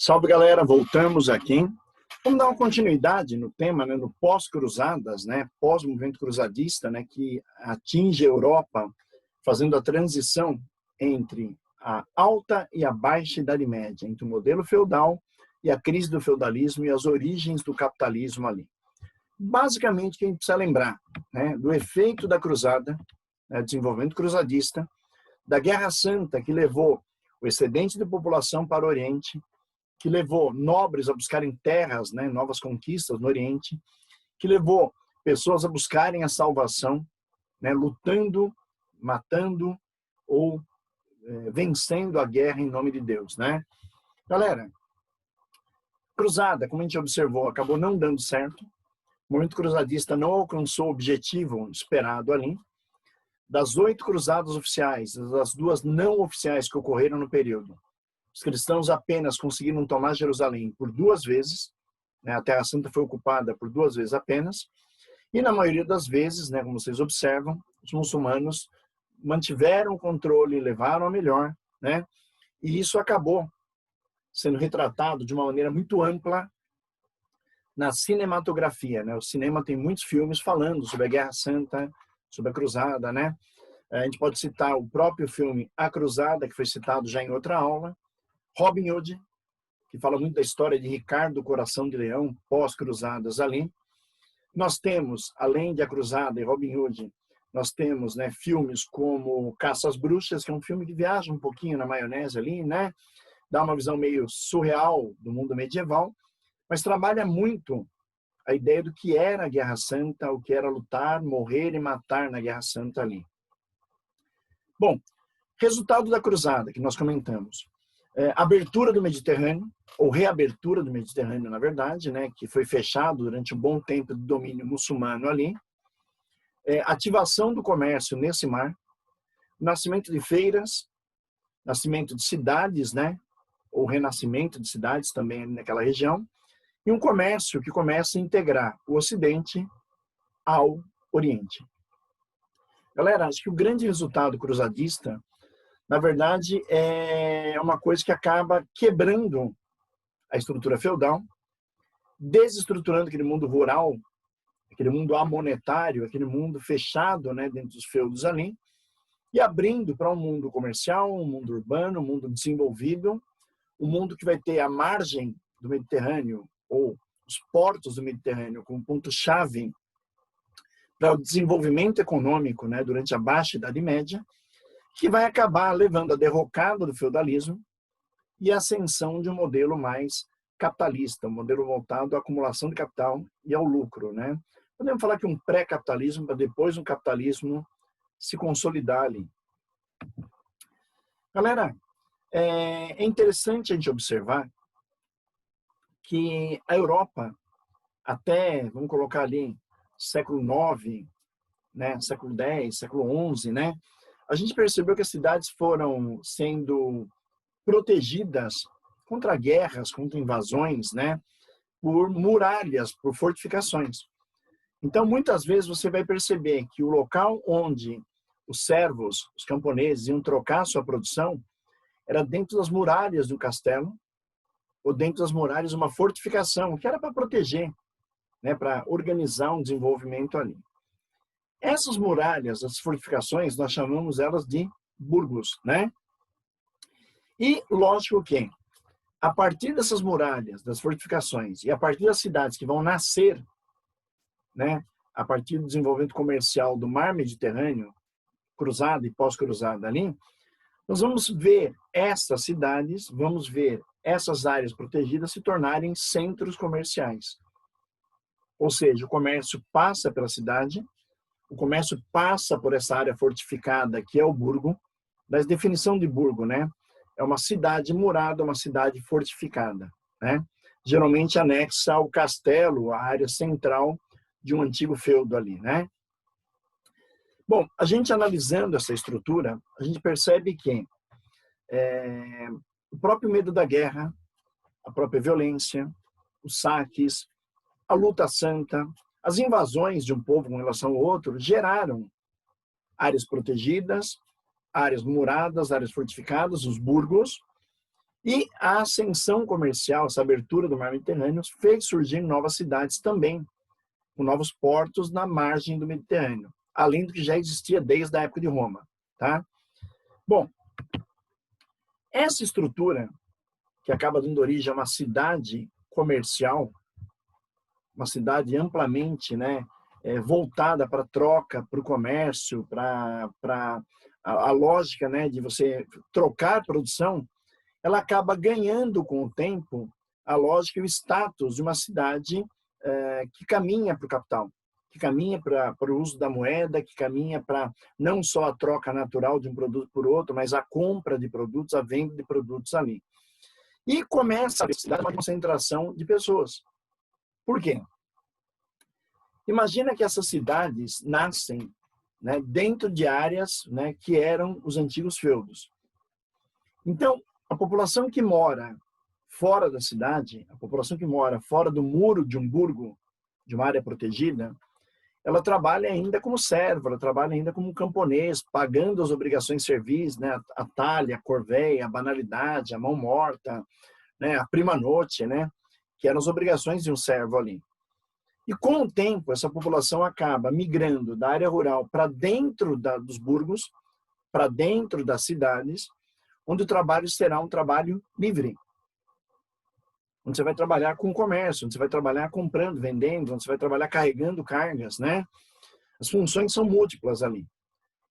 Salve, galera, voltamos aqui. Vamos dar uma continuidade no tema, né, no pós-cruzadas, né, pós-movimento cruzadista, né, que atinge a Europa, fazendo a transição entre a alta e a baixa Idade Média, entre o modelo feudal e a crise do feudalismo e as origens do capitalismo ali. Basicamente, o que a gente precisa lembrar, né, do efeito da cruzada, né, desenvolvimento cruzadista, da Guerra Santa, que levou o excedente de população para o Oriente, que levou nobres a buscarem terras, né, novas conquistas no Oriente, que levou pessoas a buscarem a salvação, né, lutando, matando ou vencendo a guerra em nome de Deus, né? Galera, cruzada, como a gente observou, acabou não dando certo. O movimento cruzadista não alcançou o objetivo esperado ali. Das 8 cruzadas oficiais, das 2 não oficiais que ocorreram no período, os cristãos apenas conseguiram tomar Jerusalém por 2 vezes, né? A Terra Santa foi ocupada por 2 vezes apenas, e na maioria das vezes, né, como vocês observam, os muçulmanos mantiveram o controle, levaram a melhor, né? E isso acabou sendo retratado de uma maneira muito ampla na cinematografia, né? O cinema tem muitos filmes falando sobre a Guerra Santa, sobre a Cruzada, né? A gente pode citar o próprio filme A Cruzada, que foi citado já em outra aula, Robin Hood, que fala muito da história de Ricardo Coração de Leão, pós-cruzadas ali. Nós temos, além de A Cruzada e Robin Hood, nós temos, né, filmes como Caça às Bruxas, que é um filme que viaja um pouquinho na maionese ali, né? Dá uma visão meio surreal do mundo medieval, mas trabalha muito a ideia do que era a Guerra Santa, o que era lutar, morrer e matar na Guerra Santa ali. Bom, resultado da cruzada que nós comentamos. Abertura do Mediterrâneo, ou reabertura do Mediterrâneo, na verdade, né, que foi fechado durante um bom tempo de domínio muçulmano ali. Ativação do comércio nesse mar. Nascimento de feiras, nascimento de cidades, né, ou renascimento de cidades também naquela região. E um comércio que começa a integrar o Ocidente ao Oriente. Galera, acho que o grande resultado cruzadista, na verdade, é uma coisa que acaba quebrando a estrutura feudal, desestruturando aquele mundo rural, aquele mundo amonetário, aquele mundo fechado, né, dentro dos feudos ali, e abrindo para um mundo comercial, um mundo urbano, um mundo desenvolvido, um mundo que vai ter a margem do Mediterrâneo, ou os portos do Mediterrâneo, como ponto-chave para o desenvolvimento econômico, né, durante a Baixa Idade Média, que vai acabar levando a derrocada do feudalismo e a ascensão de um modelo mais capitalista, um modelo voltado à acumulação de capital e ao lucro, né? Podemos falar que um pré-capitalismo para depois um capitalismo se consolidar ali. Galera, é interessante a gente observar que a Europa, até, vamos colocar ali, século IX, né, século X, século XI, né, a gente percebeu que as cidades foram sendo protegidas contra guerras, contra invasões, né, por muralhas, por fortificações. Então, muitas vezes você vai perceber que o local onde os servos, os camponeses, iam trocar sua produção era dentro das muralhas do castelo ou dentro das muralhas de uma fortificação, que era para proteger, né, para organizar um desenvolvimento ali. Essas muralhas, as fortificações, nós chamamos elas de burgos, né? E, lógico que, a partir dessas muralhas, das fortificações, e a partir das cidades que vão nascer, né, a partir do desenvolvimento comercial do mar Mediterrâneo, cruzada e pós-cruzada ali, nós vamos ver essas cidades, vamos ver essas áreas protegidas se tornarem centros comerciais. Ou seja, o comércio passa pela cidade, o comércio passa por essa área fortificada, que é o burgo. Da definição de burgo, né? É uma cidade murada, uma cidade fortificada, né? Geralmente anexa ao castelo, a área central de um antigo feudo ali, né? Bom, a gente analisando essa estrutura, a gente percebe que o próprio medo da guerra, a própria violência, os saques, a luta santa, as invasões de um povo com relação ao outro geraram áreas protegidas, áreas muradas, áreas fortificadas, os burgos, E a ascensão comercial, essa abertura do mar Mediterrâneo, fez surgir novas cidades também, com novos portos na margem do Mediterrâneo, além do que já existia desde a época de Roma. Tá? Bom, essa estrutura, que acaba dando origem a uma cidade comercial, uma cidade amplamente, né, voltada para a troca, para o comércio, para a lógica, né, de você trocar produção, ela acaba ganhando com o tempo a lógica e o status de uma cidade que caminha para o capital, que caminha para o uso da moeda, que caminha para não só a troca natural de um produto por outro, mas a compra de produtos, a venda de produtos ali. E começa a cidade uma concentração de pessoas. Por quê? Imagina que essas cidades nascem, né, dentro de áreas, né, que eram os antigos feudos. Então, a população que mora fora da cidade, a população que mora fora do muro de um burgo, de uma área protegida, ela trabalha ainda como servo, ela trabalha ainda como camponês, pagando as obrigações servis, né, a talha, a corveia, a banalidade, a mão morta, né, a prima noite, né, que eram as obrigações de um servo ali. E com o tempo, essa população acaba migrando da área rural para dentro dos burgos, para dentro das cidades, onde o trabalho será um trabalho livre. Onde você vai trabalhar com comércio, onde você vai trabalhar comprando, vendendo, onde você vai trabalhar carregando cargas, né? As funções são múltiplas ali.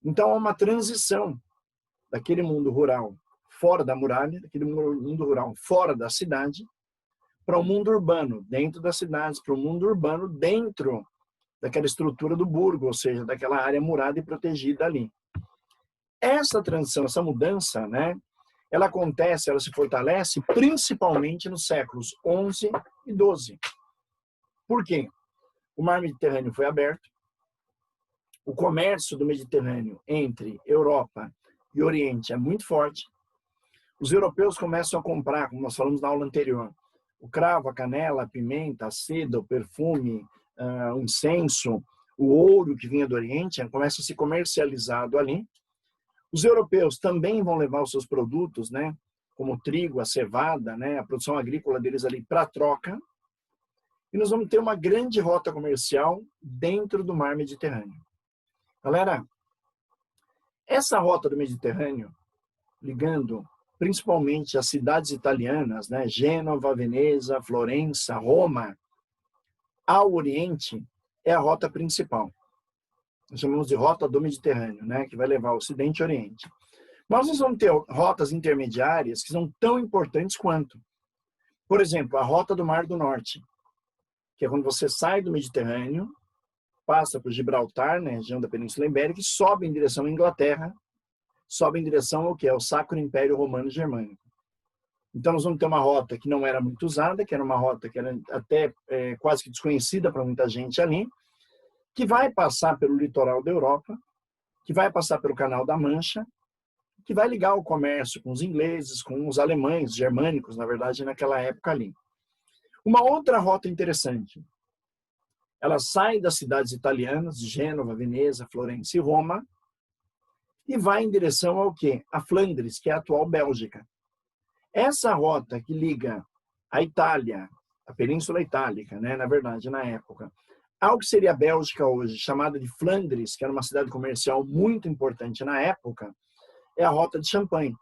Então, há uma transição daquele mundo rural fora da muralha, daquele mundo rural fora da cidade, para o mundo urbano, dentro das cidades, para o mundo urbano dentro daquela estrutura do burgo, ou seja, daquela área murada e protegida ali. Essa transição, essa mudança, né, ela acontece, ela se fortalece principalmente nos séculos 11 e 12. Por quê? O mar Mediterrâneo foi aberto, o comércio do Mediterrâneo entre Europa e Oriente é muito forte, os europeus começam a comprar, como nós falamos na aula anterior, o cravo, a canela, a pimenta, a seda, o perfume, o incenso, o ouro que vinha do Oriente, começa a ser comercializado ali. Os europeus também vão levar os seus produtos, né, como o trigo, a cevada, né, a produção agrícola deles ali para troca. E nós vamos ter uma grande rota comercial dentro do mar Mediterrâneo. Galera, essa rota do Mediterrâneo, ligando principalmente as cidades italianas, né, Gênova, Veneza, Florença, Roma, ao Oriente, é a rota principal. Nós chamamos de rota do Mediterrâneo, né, que vai levar ao Ocidente e Oriente. Mas nós vamos ter rotas intermediárias que são tão importantes quanto. Por exemplo, a rota do Mar do Norte, que é quando você sai do Mediterrâneo, passa por Gibraltar, na região da Península Ibérica, e sobe em direção à Inglaterra, sobe em direção ao que é o Sacro Império Romano Germânico. Então, nós vamos ter uma rota que não era muito usada, que era uma rota que era até quase que desconhecida para muita gente ali, que vai passar pelo litoral da Europa, que vai passar pelo Canal da Mancha, que vai ligar o comércio com os ingleses, com os alemães, germânicos, na verdade, naquela época ali. Uma outra rota interessante, ela sai das cidades italianas, de Gênova, Veneza, Florença e Roma, e vai em direção ao quê? A Flandres, que é a atual Bélgica. Essa rota que liga a Itália, a Península Itálica, né, na verdade, na época, ao que seria a Bélgica hoje, chamada de Flandres, que era uma cidade comercial muito importante na época, é a rota de Champagne.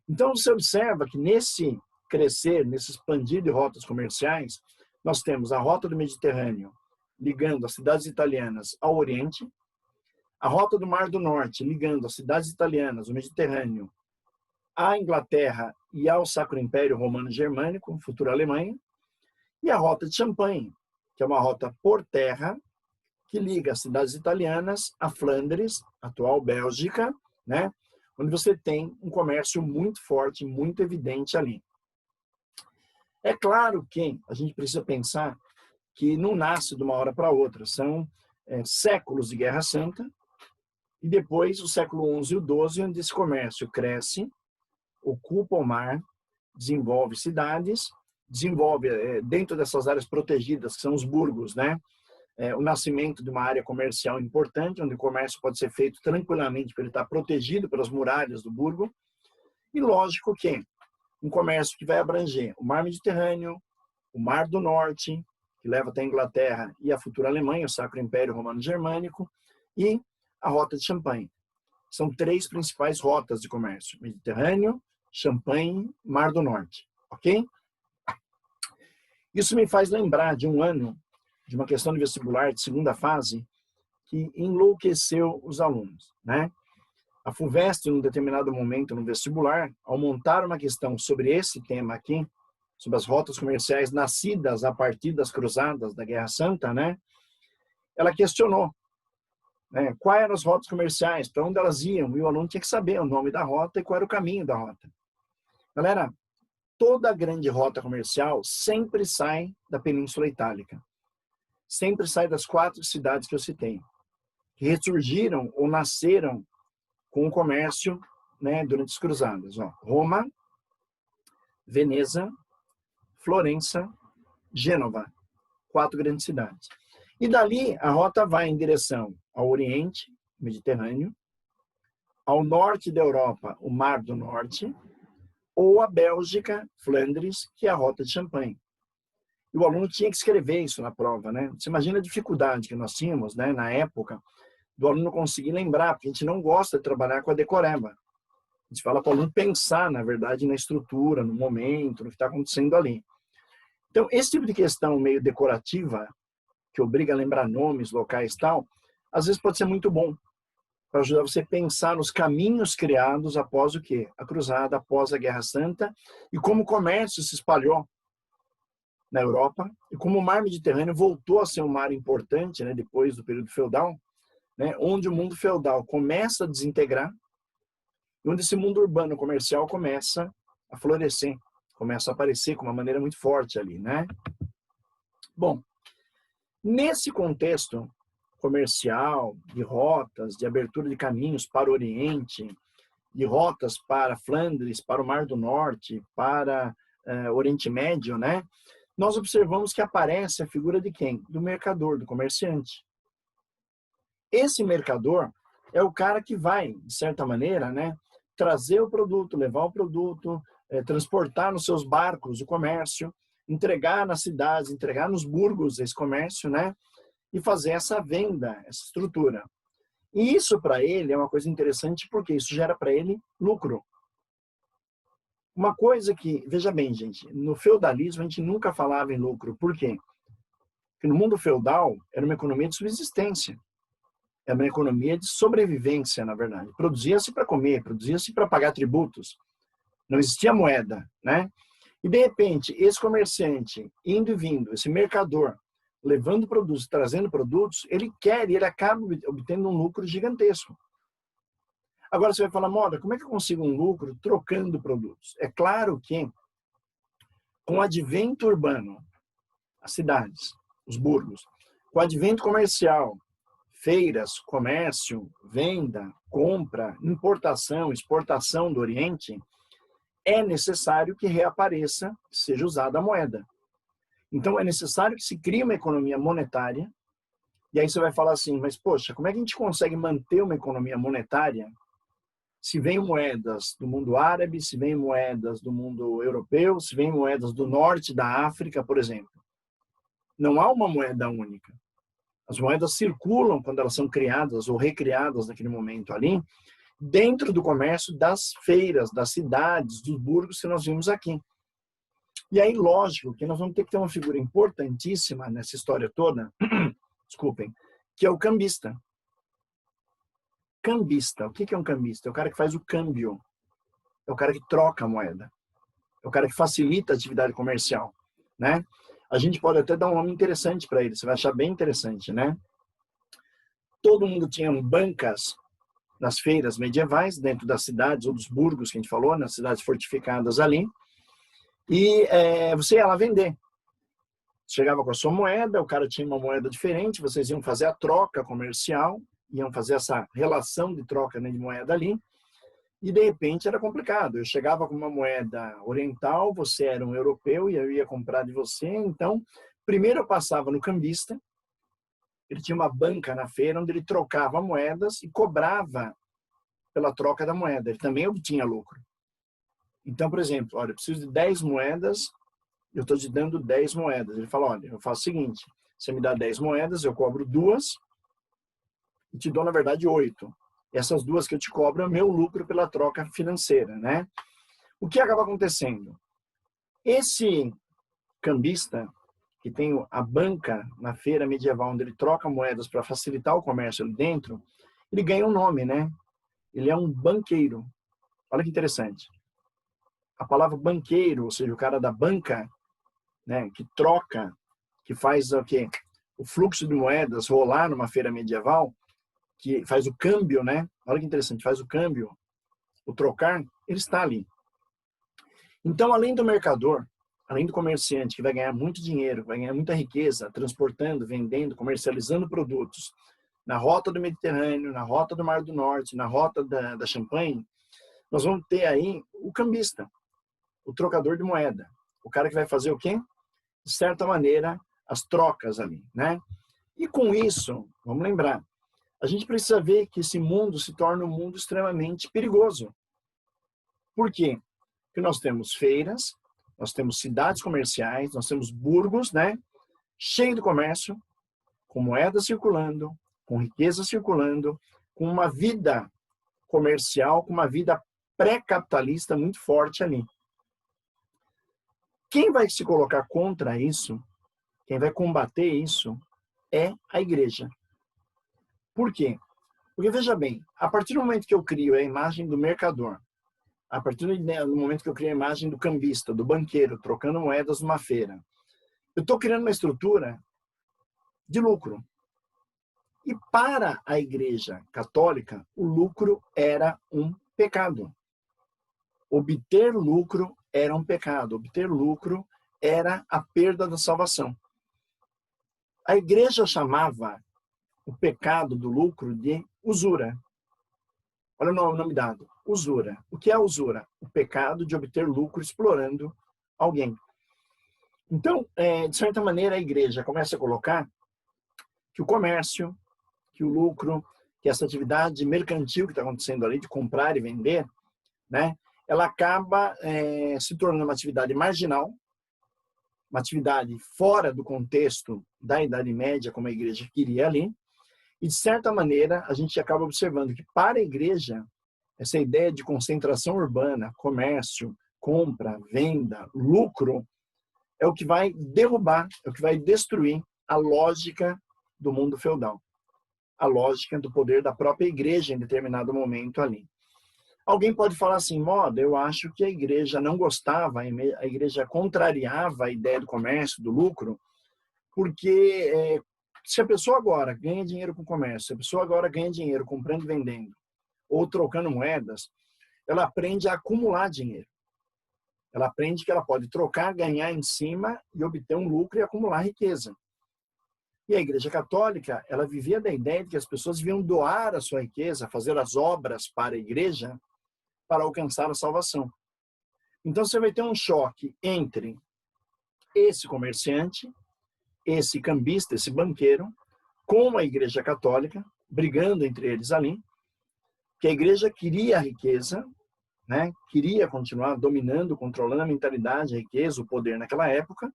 Então, você observa que nesse crescer, nesse expandir de rotas comerciais, nós temos a rota do Mediterrâneo, ligando as cidades italianas ao Oriente, a rota do Mar do Norte, ligando as cidades italianas, o Mediterrâneo, à Inglaterra e ao Sacro Império Romano Germânico, futura Alemanha, e a rota de Champagne, que é uma rota por terra, que liga as cidades italianas a Flandres, atual Bélgica, né, onde você tem um comércio muito forte, muito evidente ali. É claro que a gente precisa pensar que não nasce de uma hora para outra, são séculos de Guerra Santa, e depois o século XI e o XII, onde esse comércio cresce, ocupa o mar, desenvolve cidades, desenvolve dentro dessas áreas protegidas, que são os burgos, né? O nascimento de uma área comercial importante, onde o comércio pode ser feito tranquilamente, porque ele está protegido pelas muralhas do burgo. E lógico que um comércio que vai abranger o Mar Mediterrâneo, o Mar do Norte, que leva até a Inglaterra e a futura Alemanha, o Sacro Império Romano-Germânico, e a Rota de Champagne. São 3 principais rotas de comércio: Mediterrâneo, Champagne, Mar do Norte. Ok? Isso me faz lembrar de um ano, de uma questão de vestibular de segunda fase, que enlouqueceu os alunos, né? A FUVEST, num determinado momento no vestibular, ao montar uma questão sobre esse tema aqui, sobre as rotas comerciais nascidas a partir das cruzadas da Guerra Santa, né? Ela questionou, né, quais eram as rotas comerciais, para onde elas iam, e o aluno tinha que saber o nome da rota e qual era o caminho da rota. Galera, toda grande rota comercial sempre sai da Península Itálica. Sempre sai das 4 cidades que eu citei, que ressurgiram ou nasceram com o comércio, né, durante as cruzadas. Ó, Roma, Veneza, Florença, Gênova, 4 grandes cidades. E dali a rota vai em direção ao Oriente, Mediterrâneo, ao norte da Europa, o Mar do Norte, ou a Bélgica, Flandres, que é a Rota de Champagne. E o aluno tinha que escrever isso na prova, né? Você imagina a dificuldade que nós tínhamos, né, na época, do aluno conseguir lembrar, porque a gente não gosta de trabalhar com a decoreba. A gente fala para o aluno pensar, na verdade, na estrutura, no momento, no que está acontecendo ali. Então, esse tipo de questão meio decorativa, que obriga a lembrar nomes, locais e tal, às vezes pode ser muito bom, para ajudar você a pensar nos caminhos criados após o quê? A cruzada, após a Guerra Santa, e como o comércio se espalhou na Europa, e como o mar Mediterrâneo voltou a ser um mar importante, né, depois do período feudal, né, onde o mundo feudal começa a desintegrar, e onde esse mundo urbano comercial começa a florescer, começa a aparecer com uma maneira muito forte ali, né? Bom, nesse contexto comercial, de rotas, de abertura de caminhos para o Oriente, de rotas para Flandres, para o Mar do Norte, para o Oriente Médio, né? Nós observamos que aparece a figura de quem? Do mercador, do comerciante. Esse mercador é o cara que vai, de certa maneira, né, trazer o produto, levar o produto, transportar nos seus barcos o comércio, entregar nas cidades, entregar nos burgos esse comércio, né, e fazer essa venda, essa estrutura. E isso para ele é uma coisa interessante porque isso gera para ele lucro. Uma coisa que, veja bem, gente, no feudalismo a gente nunca falava em lucro. Por quê? Porque no mundo feudal era uma economia de subsistência. Era uma economia de sobrevivência, na verdade. Produzia-se para comer, produzia-se para pagar tributos. Não existia moeda, né? E, de repente, esse comerciante indo e vindo, esse mercador, levando produtos, trazendo produtos, ele acaba obtendo um lucro gigantesco. Agora você vai falar, Moda, como é que eu consigo um lucro trocando produtos? É claro que, com o advento urbano, as cidades, os burgos, com o advento comercial, feiras, comércio, venda, compra, importação, exportação do Oriente, é necessário que reapareça, que seja usada a moeda. Então, é necessário que se crie uma economia monetária, e aí você vai falar assim, mas poxa, como é que a gente consegue manter uma economia monetária se vem moedas do mundo árabe, se vem moedas do mundo europeu, se vem moedas do norte da África, por exemplo? Não há uma moeda única. As moedas circulam quando elas são criadas ou recriadas naquele momento ali, dentro do comércio das feiras, das cidades, dos burgos que nós vimos aqui. E aí, lógico, que nós vamos ter que ter uma figura importantíssima nessa história toda, desculpem, que é o cambista. Cambista, o que é um cambista? É o cara que faz o câmbio, é o cara que troca a moeda, é o cara que facilita a atividade comercial, né? A gente pode até dar um nome interessante para ele, você vai achar bem interessante, né? Todo mundo tinha bancas nas feiras medievais, dentro das cidades ou dos burgos que a gente falou, nas cidades fortificadas ali, e você ia lá vender. Chegava com a sua moeda, o cara tinha uma moeda diferente, vocês iam fazer a troca comercial, iam fazer essa relação de troca, né, de moeda ali, e de repente era complicado. Eu chegava com uma moeda oriental, você era um europeu e eu ia comprar de você, então primeiro eu passava no cambista, ele tinha uma banca na feira onde ele trocava moedas e cobrava pela troca da moeda, ele também obtinha lucro. Então, por exemplo, olha, eu preciso de 10 moedas, eu estou te dando 10 moedas. Ele fala, olha, eu faço o seguinte, você me dá 10 moedas, eu cobro 2 e te dou, na verdade, 8. Essas 2 que eu te cobro é o meu lucro pela troca financeira, né? O que acaba acontecendo? Esse cambista, que tem a banca na feira medieval, onde ele troca moedas para facilitar o comércio ali dentro, ele ganha um nome, né? Ele é um banqueiro. Olha que interessante. A palavra banqueiro, ou seja, o cara da banca, né, que troca, que faz o quê? O fluxo de moedas rolar numa feira medieval, que faz o câmbio, né? Olha que interessante, faz o câmbio, o trocar, ele está ali. Então, além do mercador, além do comerciante que vai ganhar muito dinheiro, vai ganhar muita riqueza, transportando, vendendo, comercializando produtos na rota do Mediterrâneo, na rota do Mar do Norte, na rota da Champagne, nós vamos ter aí o cambista, o trocador de moeda, o cara que vai fazer o quê? De certa maneira, as trocas ali, né? E com isso, vamos lembrar, a gente precisa ver que esse mundo se torna um mundo extremamente perigoso. Por quê? Porque nós temos feiras, nós temos cidades comerciais, nós temos burgos, né? Cheio de comércio, com moeda circulando, com riqueza circulando, com uma vida comercial, com uma vida pré-capitalista muito forte ali. Quem vai se colocar contra isso, quem vai combater isso, é a igreja. Por quê? Porque, veja bem, a partir do momento que eu crio a imagem do mercador, a partir do momento que eu crio a imagem do cambista, do banqueiro, trocando moedas numa feira, eu estou criando uma estrutura de lucro. E para a Igreja Católica, o lucro era um pecado. Obter lucro era um pecado. Obter lucro era a perda da salvação. A Igreja chamava o pecado do lucro de usura. Olha o nome dado, usura. O que é usura? O pecado de obter lucro explorando alguém. Então, de certa maneira, a Igreja começa a colocar que o comércio, que o lucro, que essa atividade mercantil que está acontecendo ali, de comprar e vender, né, ela acaba se tornando uma atividade marginal, uma atividade fora do contexto da Idade Média, como a igreja queria ali, e de certa maneira a gente acaba observando que para a igreja, essa ideia de concentração urbana, comércio, compra, venda, lucro, é o que vai derrubar, é o que vai destruir a lógica do mundo feudal. A lógica do poder da própria igreja em determinado momento ali. Alguém pode falar assim, moda, eu acho que a igreja não gostava, a igreja contrariava a ideia do comércio, do lucro, porque se a pessoa agora ganha dinheiro com comércio, se a pessoa agora ganha dinheiro comprando e vendendo, ou trocando moedas, ela aprende a acumular dinheiro. Ela aprende que ela pode trocar, ganhar em cima e obter um lucro e acumular riqueza. E a Igreja Católica, ela vivia da ideia de que as pessoas deviam doar a sua riqueza, fazer as obras para a igreja, para alcançar a salvação. Então você vai ter um choque entre esse comerciante, esse cambista, esse banqueiro, com a Igreja Católica, brigando entre eles ali, que a igreja queria a riqueza, né? Queria continuar dominando, controlando a mentalidade, a riqueza, o poder naquela época,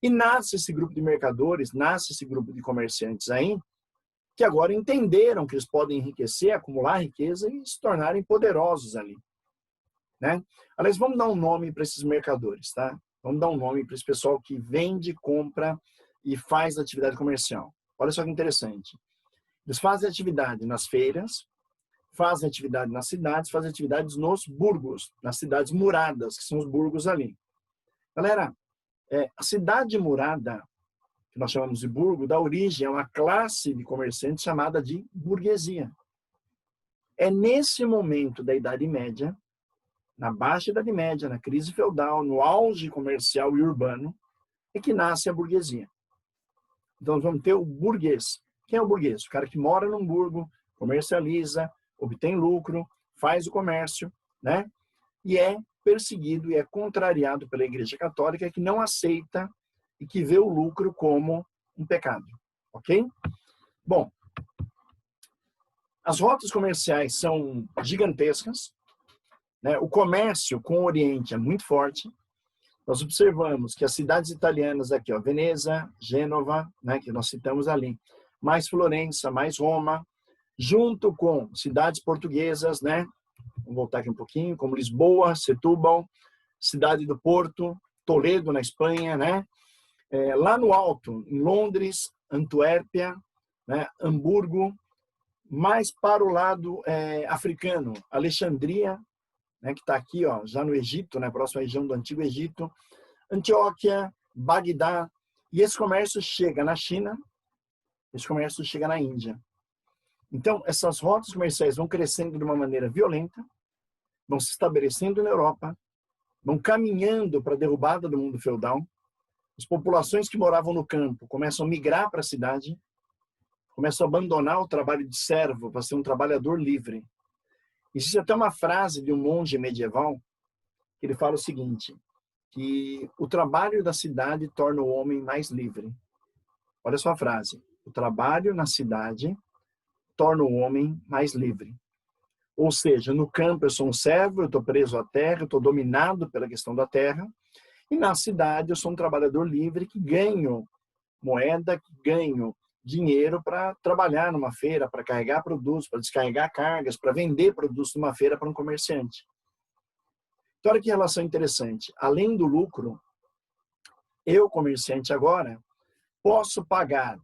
e nasce esse grupo de mercadores, nasce esse grupo de comerciantes aí, que agora entenderam que eles podem enriquecer, acumular riqueza e se tornarem poderosos ali, né? Aliás, vamos dar um nome para esses mercadores, tá? Vamos dar um nome para esse pessoal que vende, compra e faz atividade comercial. Olha só que interessante. Eles fazem atividade nas feiras, fazem atividade nas cidades, fazem atividades nos burgos, nas cidades muradas, que são os burgos ali. Galera, a cidade murada, que nós chamamos de burgo, dá origem a uma classe de comerciantes chamada de burguesia. É nesse momento da Idade Média, na Baixa Idade Média, na crise feudal, no auge comercial e urbano, é que nasce a burguesia. Então, nós vamos ter o burguês. Quem é o burguês? O cara que mora num burgo, comercializa, obtém lucro, faz o comércio, né? E é perseguido e é contrariado pela Igreja Católica, que não aceita e que vê o lucro como um pecado, ok? Bom, as rotas comerciais são gigantescas, né? O comércio com o Oriente é muito forte. Nós observamos que as cidades italianas aqui, ó, Veneza, Gênova, né, que nós citamos ali, mais Florença, mais Roma, junto com cidades portuguesas, né? Vamos voltar aqui um pouquinho, como Lisboa, Setúbal, Cidade do Porto, Toledo, na Espanha, né? Lá no alto, em Londres, Antuérpia, né? Hamburgo, mais para o lado africano, Alexandria, né? Que está aqui, ó, já no Egito, né? Próxima região do Antigo Egito, Antioquia, Bagdá, e esse comércio chega na China, esse comércio chega na Índia. Então, essas rotas comerciais vão crescendo de uma maneira violenta, vão se estabelecendo na Europa, vão caminhando para a derrubada do mundo feudal. As populações que moravam no campo começam a migrar para a cidade, começam a abandonar o trabalho de servo para ser um trabalhador livre. Existe até uma frase de um monge medieval que ele fala o seguinte, que o trabalho da cidade torna o homem mais livre. Olha só a frase. O trabalho na cidade torna o homem mais livre. Ou seja, no campo eu sou um servo, eu estou preso à terra, eu estou dominado pela questão da terra. E na cidade eu sou um trabalhador livre que ganho moeda, que ganho dinheiro para trabalhar numa feira, para carregar produtos, para descarregar cargas, para vender produtos numa feira para um comerciante. Então, olha que relação interessante. Além do lucro, eu, comerciante agora, posso pagar,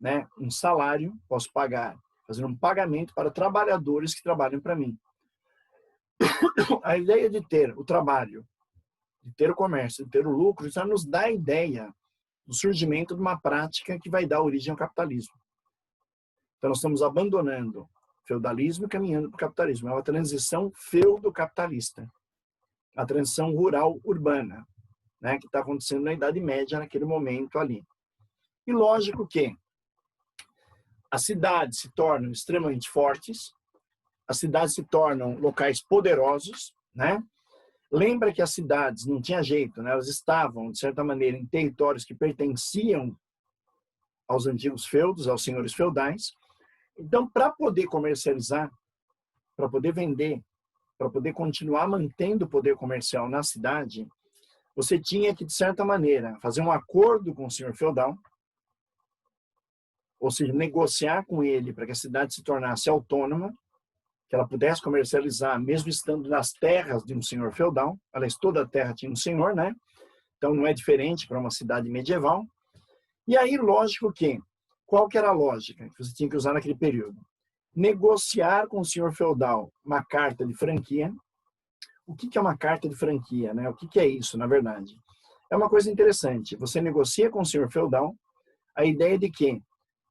né, um salário, posso pagar, fazer um pagamento para trabalhadores que trabalham para mim. A ideia de ter o trabalho, de ter o comércio, de ter o lucro, já nos dá a ideia do surgimento de uma prática que vai dar origem ao capitalismo. Então, nós estamos abandonando o feudalismo e caminhando para o capitalismo. É uma transição feudo-capitalista. A transição rural-urbana, né, que está acontecendo na Idade Média, naquele momento ali. E lógico que as cidades se tornam extremamente fortes, as cidades se tornam locais poderosos, né? Lembra que as cidades não tinha jeito, né? Elas estavam, de certa maneira, em territórios que pertenciam aos antigos feudos, aos senhores feudais. Então, para poder comercializar, para poder vender, para poder continuar mantendo o poder comercial na cidade, você tinha que, de certa maneira, fazer um acordo com o senhor feudal, ou seja, negociar com ele para que a cidade se tornasse autônoma, que ela pudesse comercializar, mesmo estando nas terras de um senhor feudal. Aliás, toda a terra tinha um senhor, né? Então, não é diferente para uma cidade medieval. E aí, lógico que, qual que era a lógica que você tinha que usar naquele período? Negociar com o senhor feudal uma carta de franquia. O que é uma carta de franquia, né? O que é isso, na verdade? É uma coisa interessante. Você negocia com o senhor feudal a ideia de que,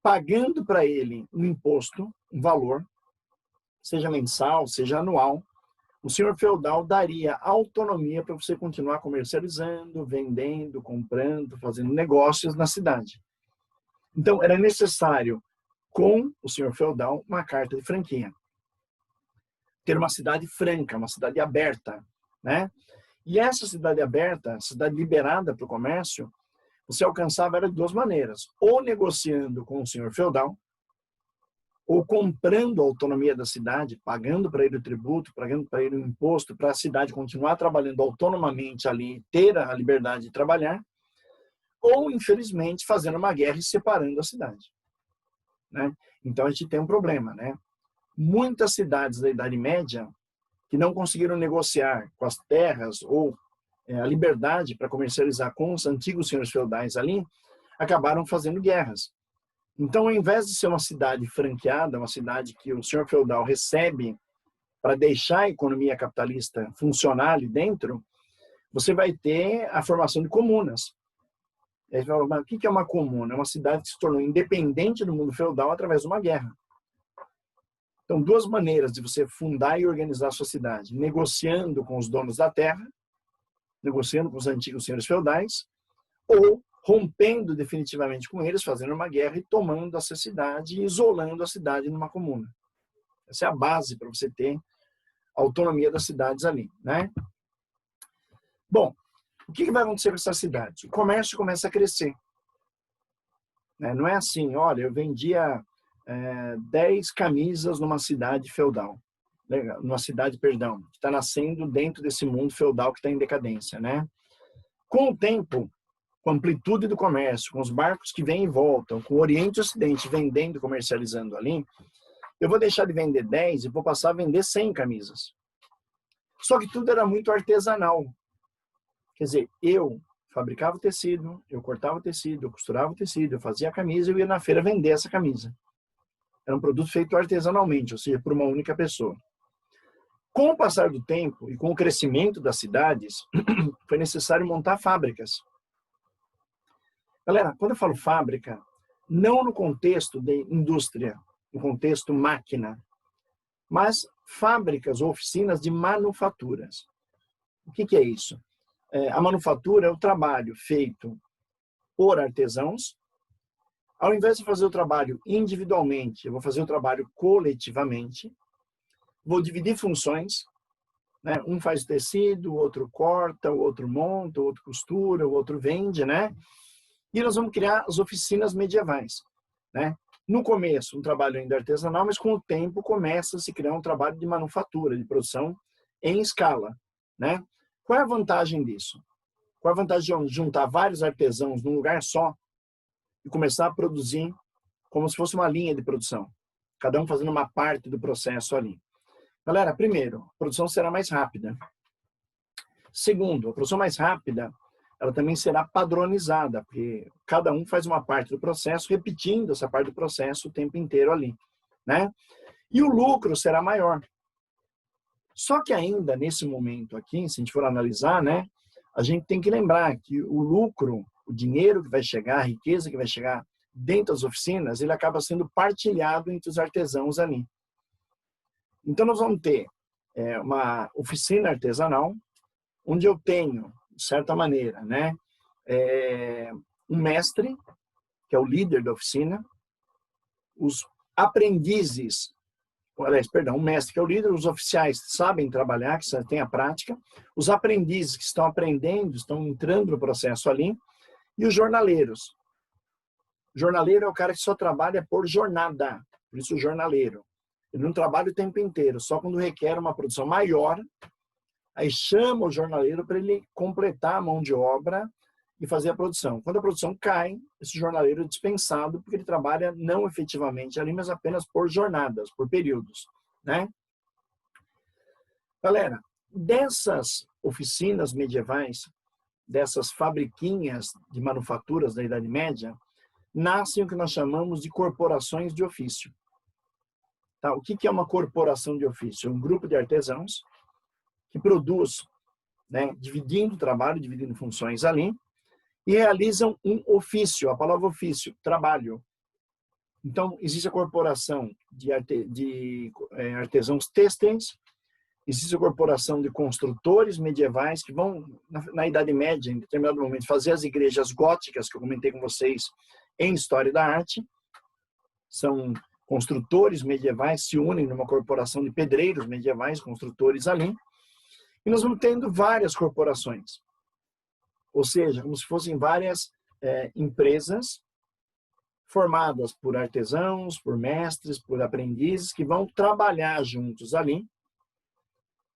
pagando para ele um imposto, um valor, seja mensal, seja anual, o senhor feudal daria autonomia para você continuar comercializando, vendendo, comprando, fazendo negócios na cidade. Então, era necessário, com o senhor feudal, uma carta de franquia. Ter uma cidade franca, uma cidade aberta, né? E essa cidade aberta, cidade liberada para o comércio, você alcançava ela de duas maneiras. Ou negociando com o senhor feudal, ou comprando a autonomia da cidade, pagando para ele o tributo, pagando para ele o imposto, para a cidade continuar trabalhando autonomamente ali, ter a liberdade de trabalhar, ou, infelizmente, fazendo uma guerra e separando a cidade, né? Então, a gente tem um problema, né? Muitas cidades da Idade Média que não conseguiram negociar com as terras ou a liberdade para comercializar com os antigos senhores feudais ali, acabaram fazendo guerras. Então, ao invés de ser uma cidade franqueada, uma cidade que o senhor feudal recebe para deixar a economia capitalista funcionar ali dentro, você vai ter a formação de comunas. E aí você fala, mas o que é uma comuna? É uma cidade que se tornou independente do mundo feudal através de uma guerra. Então, duas maneiras de você fundar e organizar a sua cidade. Negociando com os donos da terra, negociando com os antigos senhores feudais, ou rompendo definitivamente com eles, fazendo uma guerra e tomando essa cidade e isolando a cidade numa comuna. Essa é a base para você ter a autonomia das cidades ali, né? Bom, o que vai acontecer com essas cidades? O comércio começa a crescer, né? Não é assim, olha, eu vendia 10 camisas numa cidade feudal. numa cidade, perdão, que está nascendo dentro desse mundo feudal que está em decadência, né? Com o tempo, com a amplitude do comércio, com os barcos que vêm e voltam, com o Oriente e o Ocidente vendendo e comercializando ali, eu vou deixar de vender 10 e vou passar a vender 100 camisas. Só que tudo era muito artesanal. Quer dizer, eu fabricava o tecido, eu cortava o tecido, eu costurava o tecido, eu fazia a camisa e eu ia na feira vender essa camisa. Era um produto feito artesanalmente, ou seja, por uma única pessoa. Com o passar do tempo e com o crescimento das cidades, foi necessário montar fábricas. Galera, quando eu falo fábrica, não no contexto de indústria, no contexto máquina, mas fábricas ou oficinas de manufaturas. O que é isso? A manufatura é o trabalho feito por artesãos. Ao invés de fazer o trabalho individualmente, eu vou fazer o trabalho coletivamente. Vou dividir funções, né? Um faz o tecido, o outro corta, o outro monta, o outro costura, o outro vende, né? E nós vamos criar as oficinas medievais, né? No começo, um trabalho ainda artesanal, mas com o tempo começa a se criar um trabalho de manufatura, de produção em escala, né? Qual é a vantagem disso? Qual é a vantagem de juntar vários artesãos num lugar só e começar a produzir como se fosse uma linha de produção, cada um fazendo uma parte do processo ali? Galera, primeiro, a produção será mais rápida. Segundo, a produção mais rápida, ela também será padronizada, porque cada um faz uma parte do processo, repetindo essa parte do processo o tempo inteiro ali, né? E o lucro será maior. Só que ainda nesse momento aqui, se a gente for analisar, né, a gente tem que lembrar que o lucro, o dinheiro que vai chegar, a riqueza que vai chegar dentro das oficinas, ele acaba sendo partilhado entre os artesãos ali. Então, nós vamos ter uma oficina artesanal, onde eu tenho, de certa maneira, né, um mestre, que é o líder da oficina, os aprendizes, aliás, perdão, um mestre que é o líder, os oficiais que sabem trabalhar, que têm a prática, os aprendizes que estão aprendendo, estão entrando no processo ali, e os jornaleiros. O jornaleiro é o cara que só trabalha por jornada, por isso o jornaleiro. Ele não trabalha o tempo inteiro, só quando requer uma produção maior, aí chama o jornaleiro para ele completar a mão de obra e fazer a produção. Quando a produção cai, esse jornaleiro é dispensado porque ele trabalha não efetivamente ali, mas apenas por jornadas, por períodos, né? Galera, dessas oficinas medievais, dessas fabriquinhas de manufaturas da Idade Média, nascem o que nós chamamos de corporações de ofício. Tá? O que é uma corporação de ofício? Um grupo de artesãos que produz, né, dividindo o trabalho, dividindo funções ali, e realizam um ofício, a palavra ofício, trabalho. Então, existe a corporação de artesãos têxteis, existe a corporação de construtores medievais que vão, na Idade Média, em determinado momento, fazer as igrejas góticas, que eu comentei com vocês em História da Arte. São construtores medievais, se unem numa corporação de pedreiros medievais, construtores ali. E nós vamos tendo várias corporações. Ou seja, como se fossem várias empresas formadas por artesãos, por mestres, por aprendizes, que vão trabalhar juntos ali,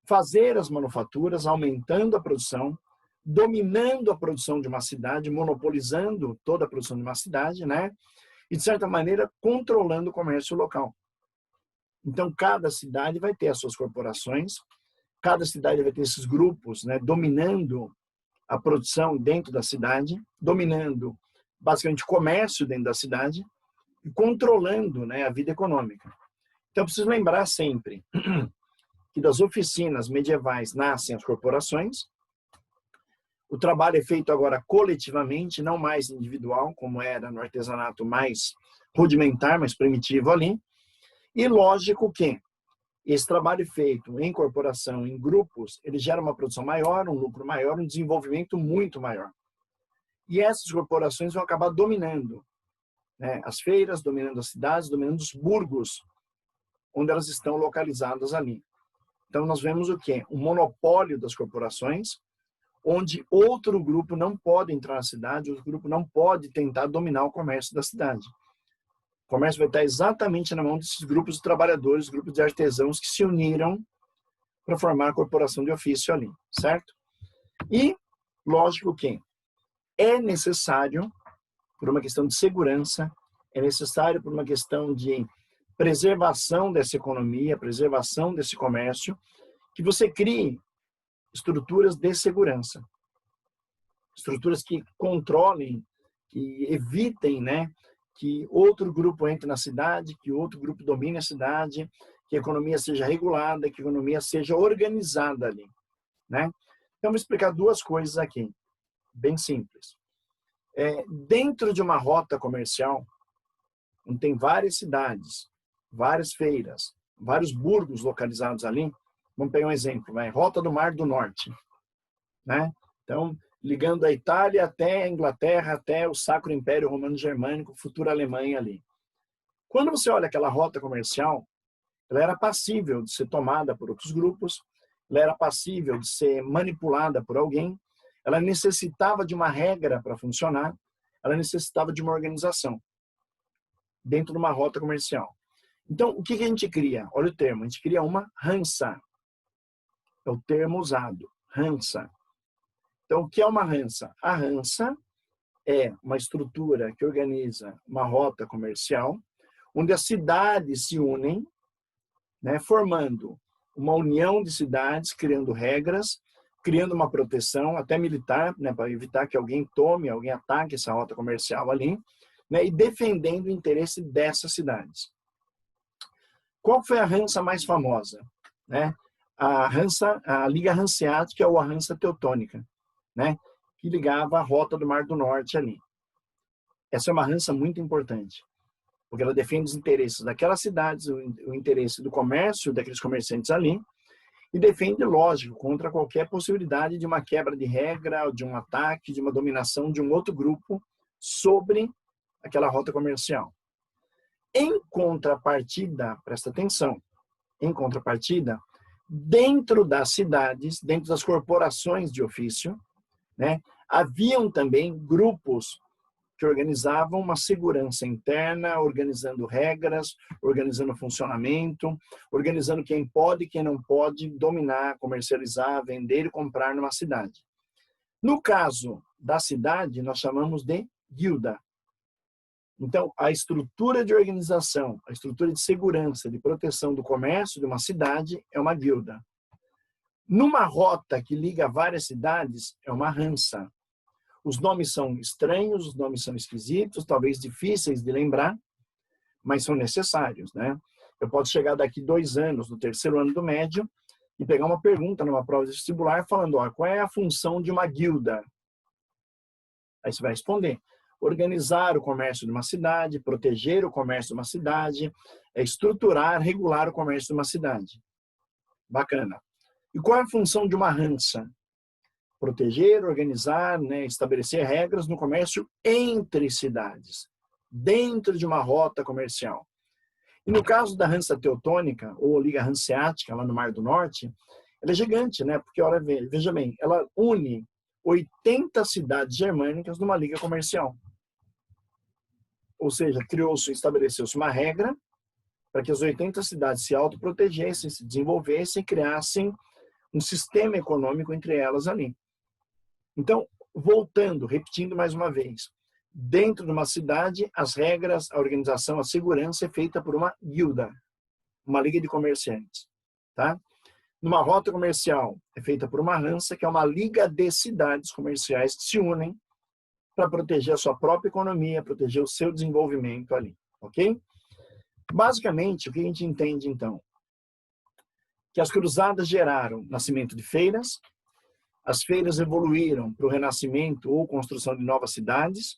fazer as manufaturas, aumentando a produção, dominando a produção de uma cidade, monopolizando toda a produção de uma cidade, né? E, de certa maneira, controlando o comércio local. Então, cada cidade vai ter as suas corporações, cada cidade vai ter esses grupos, né, dominando a produção dentro da cidade, dominando basicamente o comércio dentro da cidade e controlando, né, a vida econômica. Então, preciso lembrar sempre que das oficinas medievais nascem as corporações. O trabalho é feito agora coletivamente, não mais individual, como era no artesanato mais rudimentar, mais primitivo ali. E lógico que esse trabalho feito em corporação, em grupos, ele gera uma produção maior, um lucro maior, um desenvolvimento muito maior. E essas corporações vão acabar dominando, né, as feiras, dominando as cidades, dominando os burgos, onde elas estão localizadas ali. Então, nós vemos o quê? Um monopólio das corporações, onde outro grupo não pode entrar na cidade, outro grupo não pode tentar dominar o comércio da cidade. O comércio vai estar exatamente na mão desses grupos de trabalhadores, grupos de artesãos que se uniram para formar a corporação de ofício ali, certo? E, lógico que é necessário, por uma questão de segurança, é necessário por uma questão de preservação dessa economia, preservação desse comércio, que você crie estruturas de segurança. Estruturas que controlem, que evitem, né, que outro grupo entre na cidade, que outro grupo domine a cidade, que a economia seja regulada, que a economia seja organizada ali, né? Então, vou explicar duas coisas aqui, bem simples. Dentro de uma rota comercial, onde tem várias cidades, várias feiras, vários burgos localizados ali, vamos pegar um exemplo, né? Rota do Mar do Norte, né? Então, ligando a Itália até a Inglaterra, até o Sacro Império Romano Germânico, futura Alemanha ali. Quando você olha aquela rota comercial, ela era passível de ser tomada por outros grupos, ela era passível de ser manipulada por alguém, ela necessitava de uma regra para funcionar, ela necessitava de uma organização dentro de uma rota comercial. Então, o que a gente cria? Olha o termo, a gente cria uma Hansa. É o termo usado, Hansa. Então, o que é uma Hansa? A Hansa é uma estrutura que organiza uma rota comercial, onde as cidades se unem, né, formando uma união de cidades, criando regras, criando uma proteção, até militar, né, para evitar que alguém tome, alguém ataque essa rota comercial ali, né, e defendendo o interesse dessas cidades. Qual foi a Hansa mais famosa? Né? A Liga Hanseática ou a Hansa Teutônica, né, que ligava a rota do Mar do Norte ali. Essa é uma Hansa muito importante, porque ela defende os interesses daquelas cidades, o interesse do comércio, daqueles comerciantes ali, e defende, lógico, contra qualquer possibilidade de uma quebra de regra, de um ataque, de uma dominação de um outro grupo sobre aquela rota comercial. Em contrapartida, presta atenção, em contrapartida, dentro das cidades, dentro das corporações de ofício, né, haviam também grupos que organizavam uma segurança interna, organizando regras, organizando funcionamento, organizando quem pode e quem não pode dominar, comercializar, vender e comprar numa cidade. No caso da cidade, nós chamamos de guilda. Então, a estrutura de organização, a estrutura de segurança, de proteção do comércio de uma cidade é uma guilda. Numa rota que liga várias cidades, é uma Hansa. Os nomes são estranhos, os nomes são esquisitos, talvez difíceis de lembrar, mas são necessários, né? Eu posso chegar daqui 2 anos, no 3º ano do médio, e pegar uma pergunta numa prova de vestibular falando, ó, qual é a função de uma guilda? Aí você vai responder. Organizar o comércio de uma cidade, proteger o comércio de uma cidade, estruturar, regular o comércio de uma cidade. Bacana. E qual é a função de uma Hansa? Proteger, organizar, né, estabelecer regras no comércio entre cidades, dentro de uma rota comercial. E no caso da Hansa Teutônica, ou Liga Hanseática, lá no Mar do Norte, ela é gigante, né? Porque, olha, veja bem, ela une 80 cidades germânicas numa liga comercial. Ou seja, estabeleceu-se uma regra para que as 80 cidades se autoprotegessem, se desenvolvessem e criassem um sistema econômico entre elas ali. Então, voltando, repetindo mais uma vez, dentro de uma cidade, as regras, a organização, a segurança é feita por uma guilda, uma liga de comerciantes, tá? Numa rota comercial é feita por uma Hansa, que é uma liga de cidades comerciais que se unem para proteger a sua própria economia, proteger o seu desenvolvimento ali, ok? Basicamente, o que a gente entende então? Que as cruzadas geraram nascimento de feiras, as feiras evoluíram para o renascimento ou construção de novas cidades,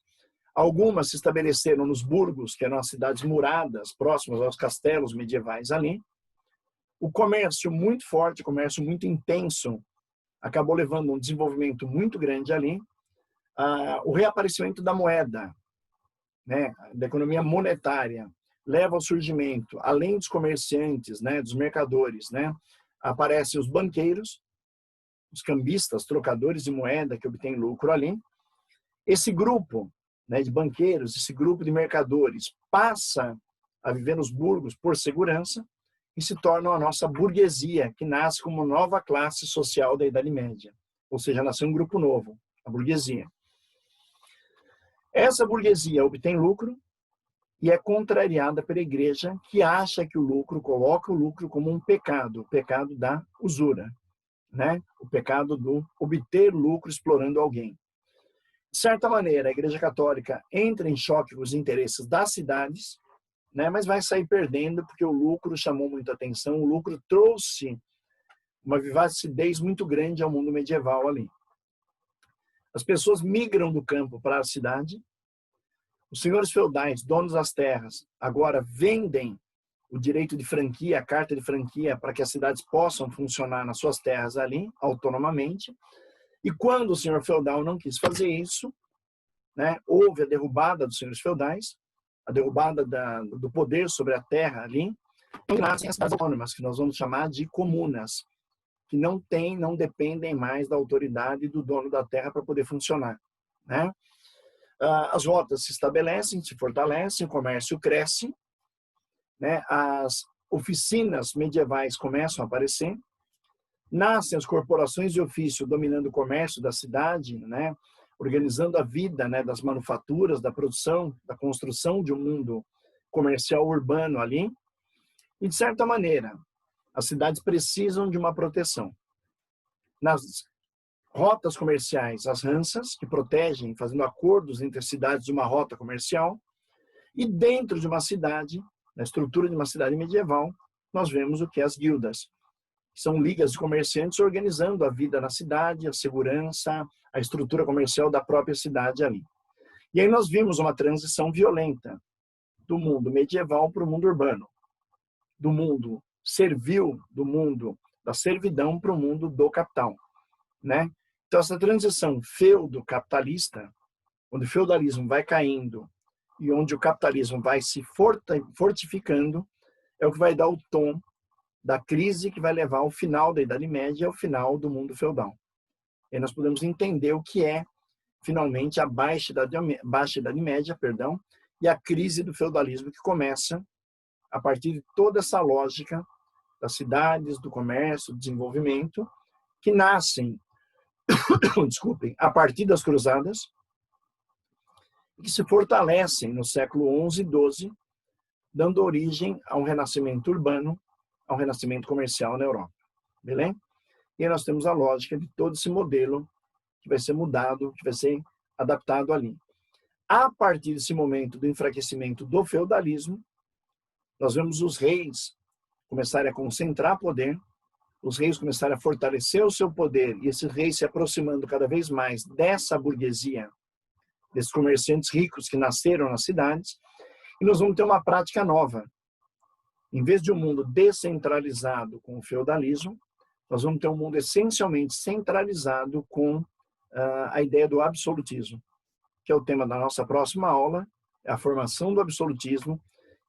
algumas se estabeleceram nos burgos, que eram as cidades muradas, próximas aos castelos medievais ali. O comércio muito forte, o comércio muito intenso, acabou levando um desenvolvimento muito grande ali. O reaparecimento da moeda, né, da economia monetária, leva ao surgimento, além dos comerciantes, né, dos mercadores, né, aparecem os banqueiros, os cambistas, trocadores de moeda que obtêm lucro ali. Esse grupo, né, de banqueiros, esse grupo de mercadores, passa a viver nos burgos por segurança e se torna a nossa burguesia, que nasce como nova classe social da Idade Média. Ou seja, nasceu um grupo novo, a burguesia. Essa burguesia obtém lucro e é contrariada pela igreja, que acha que o lucro, coloca o lucro como um pecado, o pecado da usura, né? O pecado do obter lucro explorando alguém. De certa maneira, a Igreja Católica entra em choque com os interesses das cidades, né? Mas vai sair perdendo porque o lucro chamou muita atenção, o lucro trouxe uma vivacidez muito grande ao mundo medieval ali. As pessoas migram do campo para a cidade. Os senhores feudais, donos das terras, agora vendem o direito de franquia, a carta de franquia, para que as cidades possam funcionar nas suas terras ali, autonomamente. E quando o senhor feudal não quis fazer isso, né, houve a derrubada dos senhores feudais, a derrubada do poder sobre a terra ali, e nascem as cidades autônomas, que nós vamos chamar de comunas, que não dependem mais da autoridade do dono da terra para poder funcionar, né? As rotas se estabelecem, se fortalecem, o comércio cresce, né? As oficinas medievais começam a aparecer, nascem as corporações de ofício dominando o comércio da cidade, né? Organizando a vida, né, das manufaturas, da produção, da construção de um mundo comercial urbano ali. E, de certa maneira, as cidades precisam de uma proteção. Nas rotas comerciais, as ransas, que protegem, fazendo acordos entre as cidades de uma rota comercial. E dentro de uma cidade, na estrutura de uma cidade medieval, nós vemos o que é as guildas, que são ligas de comerciantes organizando a vida na cidade, a segurança, a estrutura comercial da própria cidade ali. E aí nós vimos uma transição violenta do mundo medieval para o mundo urbano, do mundo servil, do mundo da servidão para o mundo do capital, né? Então, essa transição feudo-capitalista, onde o feudalismo vai caindo e onde o capitalismo vai se fortificando, é o que vai dar o tom da crise que vai levar ao final da Idade Média e ao final do mundo feudal. E aí nós podemos entender o que é, finalmente, a Baixa Idade Média, e a crise do feudalismo que começa a partir de toda essa lógica das cidades, do comércio, do desenvolvimento, que nascem desculpem, a partir das cruzadas, que se fortalecem no século XI e XII, dando origem a um renascimento urbano, a um renascimento comercial na Europa. Beleza? E aí nós temos a lógica de todo esse modelo que vai ser mudado, que vai ser adaptado ali. A partir desse momento do enfraquecimento do feudalismo, nós vemos os reis começarem a concentrar poder, os reis começaram a fortalecer o seu poder e esses reis se aproximando cada vez mais dessa burguesia, desses comerciantes ricos que nasceram nas cidades, e nós vamos ter uma prática nova. Em vez de um mundo descentralizado com o feudalismo, nós vamos ter um mundo essencialmente centralizado com a ideia do absolutismo, que é o tema da nossa próxima aula, é a formação do absolutismo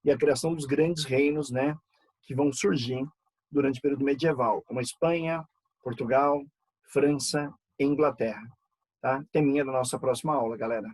e a criação dos grandes reinos, né, que vão surgir durante o período medieval, como a Espanha, Portugal, França e Inglaterra. Tá? Teminha da nossa próxima aula, galera.